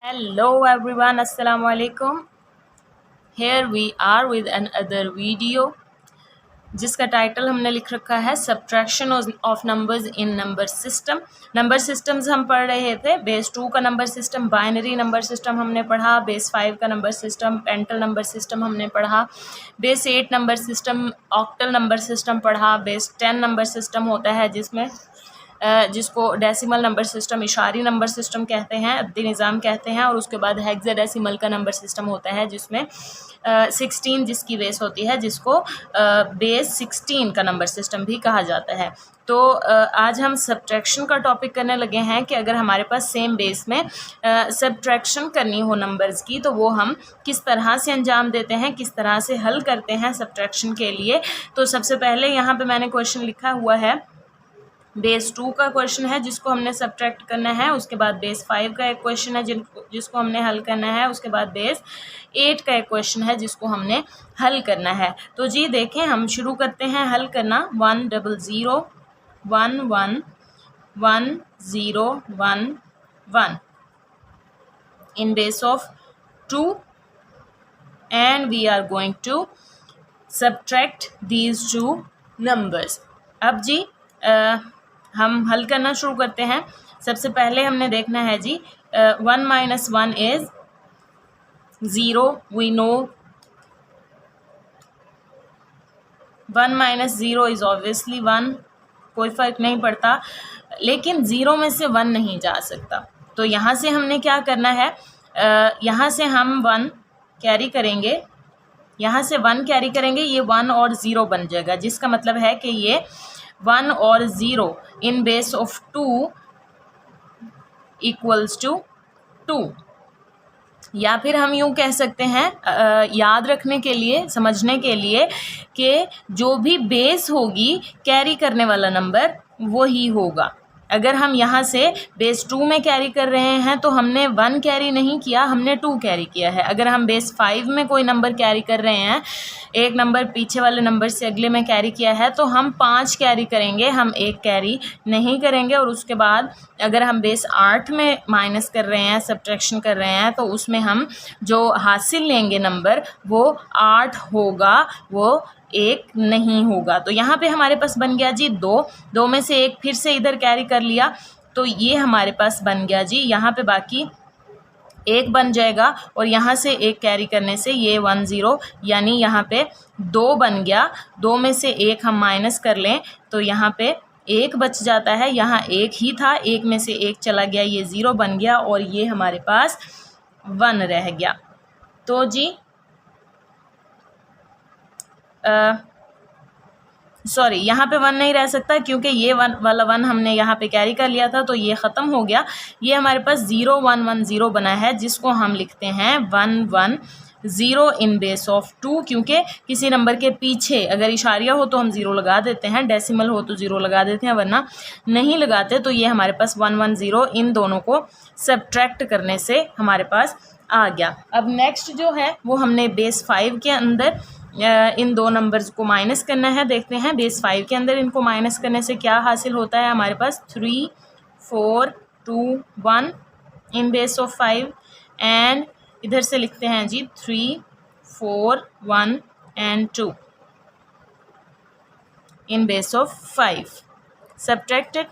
Hello everyone, Assalamu alaikum. Here we are with another video जिसका title हमने लिख रखा है subtraction of numbers in number system. Number systems हम पढ़ रहे थे। बेस 2 का number system, binary number system हमने पढ़ा। बेस 5 का number system, pental number system हमने पढ़ा। Base 8 number system, octal number system पढ़ा। बेस 10 नंबर सिस्टम होता है जिसको डेसिमल नंबर सिस्टम, इशारी नंबर सिस्टम कहते हैं, अद्दी निज़ाम कहते हैं। और उसके बाद हेक्साडेसिमल का नंबर सिस्टम होता है जिसमें 16 जिसकी बेस होती है, जिसको बेस 16 का नंबर सिस्टम भी कहा जाता है। तो आज हम सब्ट्रैक्शन का टॉपिक करने लगे हैं कि अगर हमारे पास सेम बेस में सब्ट्रैक्शन करनी हो नंबर्स की तो वो हम किस तरह से अंजाम देते हैं, किस तरह से हल करते हैं सब्ट्रैक्शन के लिए। तो सबसे पहले यहाँ पे मैंने क्वेश्चन लिखा हुआ है। बेस 2 का क्वेश्चन है जिसको हमने सब्ट्रैक्ट करना है। उसके बाद बेस 5 का एक क्वेश्चन है जिसको हमने हल करना है। उसके बाद बेस 8 का एक क्वेश्चन है जिसको हमने हल करना है। तो जी देखें, हम शुरू करते हैं हल करना। 1 0 0 1 1 1 0 1 1 in base of 2 and we are going to subtract these two numbers। अब जी हम हल करना शुरू करते हैं। सबसे पहले हमने देखना है g 1 - 1 is 0। We know 1 - 0 is obviously 1, कोई फ़र्क नहीं पड़ता। लेकिन 0 में से 1 नहीं जा सकता। तो यहाँ से हमने क्या करना है, यहाँ से हम 1 कैरी करेंगे, यहाँ से 1 कैरी करेंगे, ये 1 और 0 बन जाएगा, जिसका मतलब है कि ये 1 और 0 इन बेस ऑफ 2 इक्वल्स टू 2। या फिर हम यूँ कह सकते हैं, याद रखने के लिए, समझने के लिए, कि जो भी बेस होगी कैरी करने वाला नंबर वही होगा। अगर हम यहाँ से बेस 2 में कैरी कर रहे हैं तो हमने 1 कैरी नहीं किया, हमने 2 कैरी किया है। अगर हम बेस 5 में कोई नंबर कैरी कर रहे हैं, एक नंबर पीछे वाले नंबर से अगले में कैरी किया है, तो हम 5 कैरी करेंगे, हम 1 कैरी नहीं करेंगे। और उसके बाद अगर हम बेस 8 में माइनस कर रहे हैं, सब्ट्रैक्शन कर रहे हैं, तो उसमें हम जो हासिल लेंगे नंबर वो 8 होगा, वो 1 नहीं होगा। तो यहाँ पे हमारे पास बन गया जी 2 में से 1 फिर से इधर कैरी कर लिया, तो ये हमारे पास बन गया जी, यहाँ पे बाकी 1 बन जाएगा। और यहाँ से 1 कैरी करने से ये 1 0, यानी यहाँ पे 2 बन गया। 2 में से 1 हम माइनस कर लें तो यहाँ पे 1 बच जाता है। यहाँ 1 ही था, 1 में से 1 चला गया, ये 0 बन गया और ये हमारे पास 1 रह गया। तो जी सॉरी, यहाँ पे 1 नहीं रह सकता क्योंकि ये 1 वाला 1 हमने यहाँ पे कैरी कर लिया था, तो ये ख़त्म हो गया। ये हमारे पास 0 1 1 0 बना है, जिसको हम लिखते हैं 1 1 0 इन बेस ऑफ 2। क्योंकि किसी नंबर के पीछे अगर इशारिया हो तो हम 0 लगा देते हैं, डेसिमल हो तो 0 लगा देते हैं, वरना नहीं लगाते। तो ये हमारे पास 1 1 0 इन दोनों को सब्ट्रैक्ट करने से हमारे पास आ गया। अब नेक्स्ट जो है वो हमने बेस 5 के अंदर इन 2 नंबर्स को माइनस करना है। देखते हैं बेस 5 के अंदर इनको माइनस करने से क्या हासिल होता है। हमारे पास 3 4 2 1 इन बेस ऑफ 5 एंड इधर से लिखते हैं जी 3 4 1 and 2 in base of 5 subtracted.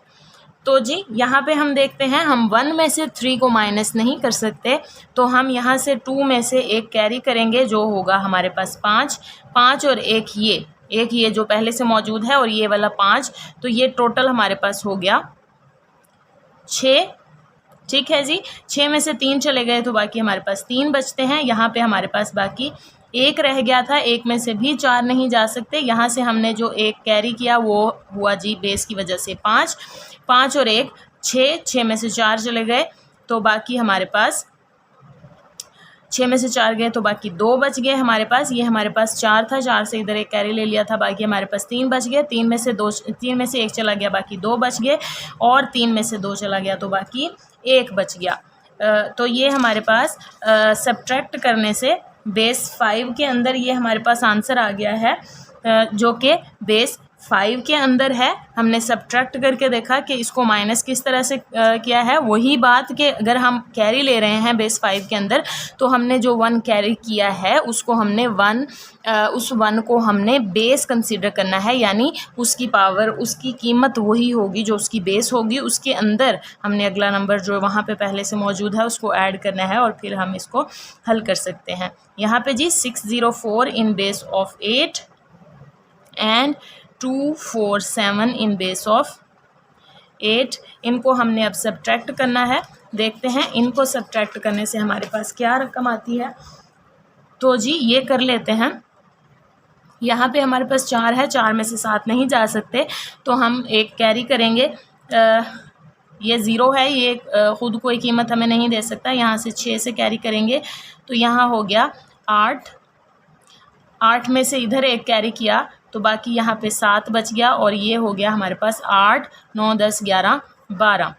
तो जी यहाँ पे हम देखते हैं, हम 1 में से 3 को माइनस नहीं कर सकते, तो हम यहाँ से 2 में से 1 कैरी करेंगे, जो होगा हमारे पास 5 और 1 ये जो पहले से मौजूद है और ये वाला 5, तो ये टोटल हमारे पास हो गया 6। ठीक है जी, 6 में से 3 चले गए तो बाकी हमारे पास 3 बचते हैं। यहाँ पे हमारे पास बाकी 1 रह गया था, 1 में से भी 4 नहीं जा सकते। यहाँ से हमने जो 1 कैरी किया वो हुआ जी बेस की वजह से 5 और 1 6 में से 4 चले गए तो बाकी हमारे पास 6 में से 4 गए तो बाकी 2 बच गए हमारे पास। ये हमारे पास 4 था, 4 से इधर 1 कैरी ले लिया था, बाकी हमारे पास 3 बच गए। 3 में से 1 चला गया, बाकी 2 बच गए, और 3 में से 2 चला गया तो बाकी 1 बच गया। तो ये हमारे पास सब्ट्रैक्ट करने से बेस 5 के अंदर ये हमारे पास आंसर आ गया है, जो कि बेस 5 के अंदर है, हमने सब्ट्रैक्ट करके देखा कि इसको माइनस किस तरह से किया है। वही बात कि अगर हम कैरी ले रहे हैं बेस 5 के अंदर, तो हमने जो 1 कैरी किया है उसको हमने उस 1 को हमने बेस कंसीडर करना है, यानी उसकी पावर, उसकी कीमत वही होगी जो उसकी बेस होगी। उसके अंदर हमने अगला नंबर जो वहाँ पे पहले से मौजूद है उसको ऐड करना है और फिर हम इसको हल कर सकते हैं। यहाँ पे जी 604 in base of 8 and 247 in base of 8। इनको हमने अब सब्ट्रैक्ट करना है। देखते हैं इनको सब्ट्रैक्ट करने से हमारे पास क्या रकम आती है। तो जी ये कर लेते हैं। यहाँ पे हमारे पास 4 है, 4 में से 7 नहीं जा सकते, तो हम एक कैरी करेंगे। ये 0 है, ये ख़ुद कोई कीमत हमें नहीं दे सकता। यहाँ से 6 से कैरी करेंगे तो यहाँ हो गया 8। 8 में से इधर एक कैरी किया तो बाकी यहाँ पे 7 बच गया, और ये हो गया हमारे पास 8, 9, 10, 11, 12।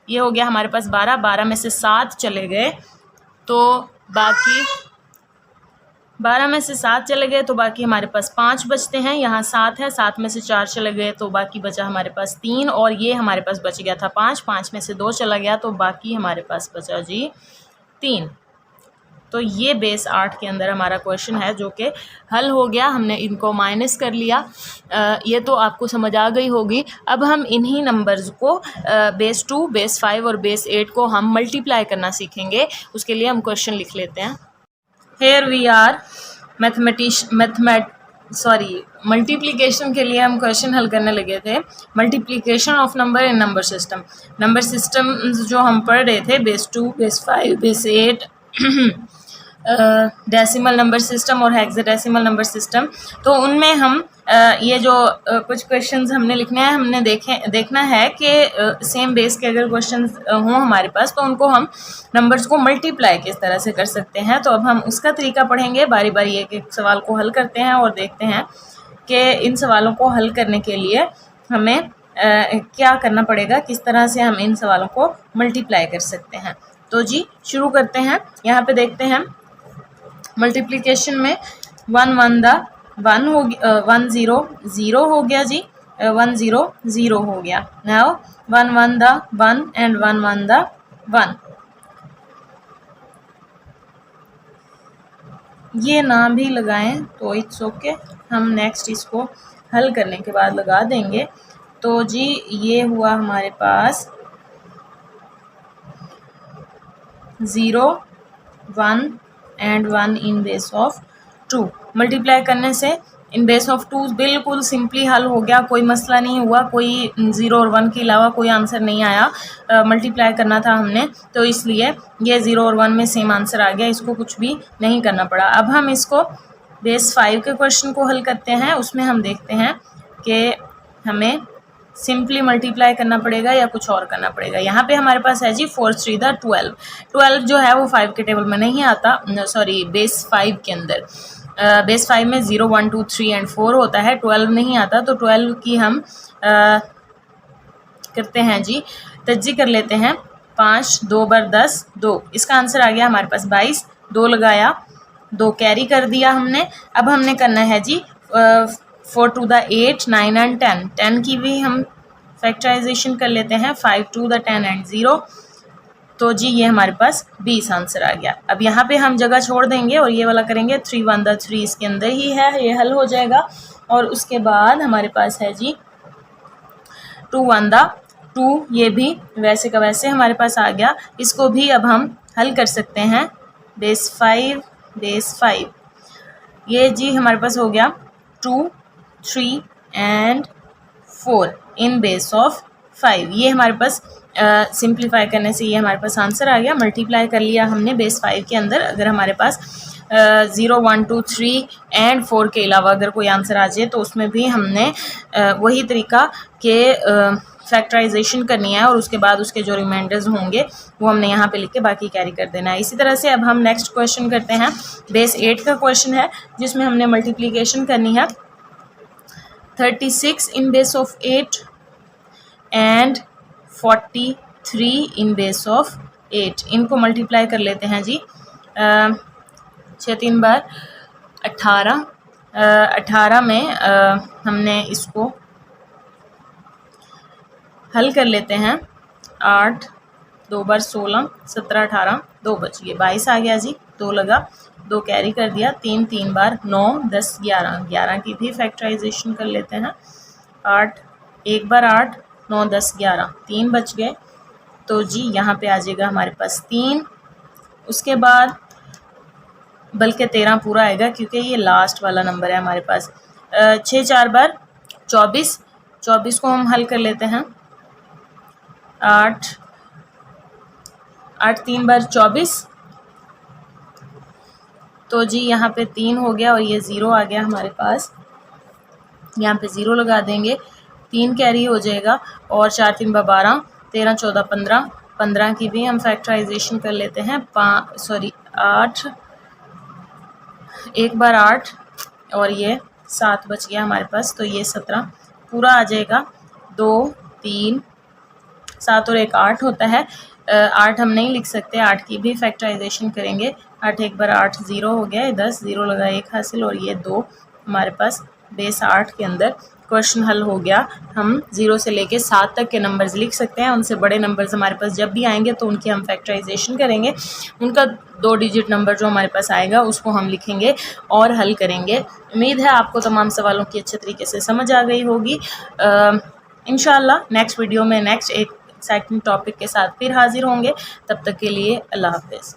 ये हो गया हमारे पास 12। 12 में से 7 चले गए तो बाकी 12 में से 7 चले गए तो बाकी हमारे पास 5 बचते हैं। यहाँ 7 है, 7 में से 4 चले गए तो बाकी बचा हमारे पास 3, और ये हमारे पास बच गया था 5। 5 में से 2 चला गया तो बाकी हमारे पास बचा जी 3। तो ये बेस 8 के अंदर हमारा क्वेश्चन है जो कि हल हो गया। हमने इनको माइनस कर लिया। ये तो आपको समझ आ गई होगी। अब हम इन्हीं नंबर्स को बेस 2, बेस 5 और बेस 8 को हम मल्टीप्लाई करना सीखेंगे। उसके लिए हम क्वेश्चन लिख लेते हैं। हेयर वी आर मल्टीप्लिकेशन के लिए हम क्वेश्चन हल करने लगे थे। Multiplication of number in number system. Number system जो हम पढ़ रहे थे base 2, base 5, base 8, decimal number system और हेक्साडेसिमल नंबर सिस्टम। तो उनमें हम ये जो कुछ क्वेश्चंस हमने लिखने हैं, हमने देखना है कि सेम बेस के अगर क्वेश्चंस हों हमारे पास तो उनको हम नंबर्स को मल्टीप्लाई किस तरह से कर सकते हैं। तो अब हम उसका तरीका पढ़ेंगे। बारी बारी एक एक सवाल को हल करते हैं और देखते हैं कि इन सवालों को हल करने के लिए हमें क्या करना पड़ेगा, किस तरह से हम इन सवालों को मल्टीप्लाई कर सकते हैं। तो जी शुरू करते हैं। यहाँ पे देखते हैं मल्टीप्लिकेशन में 1 1 दा 1 हो गया, 1 0 0 हो गया जी, 1 0 0 हो गया। नाउ 1 1 दा 1 एंड 1 1 दा 1। ये ना भी लगाएं तो इट्स ओके, हम नेक्स्ट इसको हल करने के बाद लगा देंगे। तो जी ये हुआ हमारे पास 0 1 and 1 in base of 2। Multiply करने से इन बेस ऑफ 2 बिल्कुल सिंपली हल हो गया, कोई मसला नहीं हुआ, कोई 0 और 1 के अलावा कोई आंसर नहीं आया। मल्टीप्लाई करना था हमने तो इसलिए ये 0 और 1 में सेम आंसर आ गया, इसको कुछ भी नहीं करना पड़ा। अब हम इसको बेस 5 के क्वेश्चन को हल करते हैं। उसमें हम देखते हैं कि हमें सिंपली मल्टीप्लाई करना पड़ेगा या कुछ और करना पड़ेगा। यहाँ पे हमारे पास है जी 4 3 दा 12। 12 जो है वो 5 के टेबल में नहीं आता, सॉरी बेस 5 के अंदर। बेस 5 में 0 1 2 3 एंड 4 होता है, 12 नहीं आता। तो 12 की हम करते हैं जी तज्जी कर लेते हैं। 5 2 बार 10 2, इसका आंसर आ गया हमारे पास 22। 2 लगाया, 2 कैरी कर दिया हमने। अब हमने करना है जी 4 2 दा 8 9 एंड 10। 10 की भी हम फैक्टराइजेशन कर लेते हैं। 5 2 दा 10 एंड 0। तो जी ये हमारे पास 20 आंसर आ गया। अब यहाँ पे हम जगह छोड़ देंगे और ये वाला करेंगे 3 1 दा 3, इसके अंदर ही है, ये हल हो जाएगा। और उसके बाद हमारे पास है जी 2 1 दा 2, ये भी वैसे का वैसे हमारे पास आ गया। इसको भी अब हम हल कर सकते हैं। बेस 5 ये जी हमारे पास हो गया 2 3 एंड 4 इन बेस ऑफ 5। ये हमारे पास सिंप्लीफाई करने से ये हमारे पास आंसर आ गया। मल्टीप्लाई कर लिया हमने बेस 5 के अंदर। अगर हमारे पास 0 1 2 3 एंड 4 के अलावा अगर कोई आंसर आ जाए तो उसमें भी हमने वही तरीका के फैक्टराइजेशन करनी है और उसके बाद उसके जो रिमाइंडर्स होंगे वो हमने यहाँ पे लिख के बाकी कैरी कर देना है। इसी तरह से अब हम नेक्स्ट क्वेश्चन करते हैं। बेस 8 का क्वेश्चन है जिसमें हमने मल्टीप्लिकेशन करनी है। 36 in base of 8 and 43 in base of 8। इनको मल्टीप्लाई कर लेते हैं जी। 6 3 बार 18, 18 में हमने इसको हल कर लेते हैं। 8 2 बार 16, 17, 18, 2 बच गए, 22 आ गया जी। 2 लगा, 2 कैरी कर दिया, 3 3 बार 9 10 11, 11 की भी फैक्टराइजेशन कर लेते हैं। 8 1 बार 8, 9 10 11, 3 बच गए, तो जी यहाँ पे आ जाएगा हमारे पास 3। उसके बाद बल्कि 13 पूरा आएगा क्योंकि ये लास्ट वाला नंबर है हमारे पास। 6 4 बार 24, 24 को हम हल कर लेते हैं। 8 8 3 बार 24, तो जी यहाँ पे 3 हो गया और ये 0 आ गया हमारे पास। यहाँ पे 0 लगा देंगे, 3 कैरी हो जाएगा और 4 3 बार 12, 13 14 15, 15 की भी हम फैक्टराइजेशन कर लेते हैं। 8 1 बार 8 और ये 7 बच गया हमारे पास, तो ये 17 पूरा आ जाएगा। 2 3 7 और 1 8 होता है। 8 हम नहीं लिख सकते, 8 की भी फैक्टराइजेशन करेंगे। 8 1 बार 8 0 हो गया, 10 0 लगा 1 हासिल और ये 2 हमारे पास बेस 8 के अंदर क्वेश्चन हल हो गया। हम 0 से लेके 7 तक के नंबर्स लिख सकते हैं। उनसे बड़े नंबर्स हमारे पास जब भी आएंगे तो उनकी हम फैक्टराइजेशन करेंगे। उनका 2 डिजिट नंबर जो हमारे पास आएगा उसको हम लिखेंगे और हल करेंगे। उम्मीद है आपको तमाम सवालों की अच्छे तरीके से समझ आ गई होगी। इंशाल्लाह नेक्स्ट वीडियो में नेक्स्ट एक एक्साइटिंग टॉपिक के साथ फिर हाजिर होंगे। तब तक के लिए अल्लाह हाफ़िज़।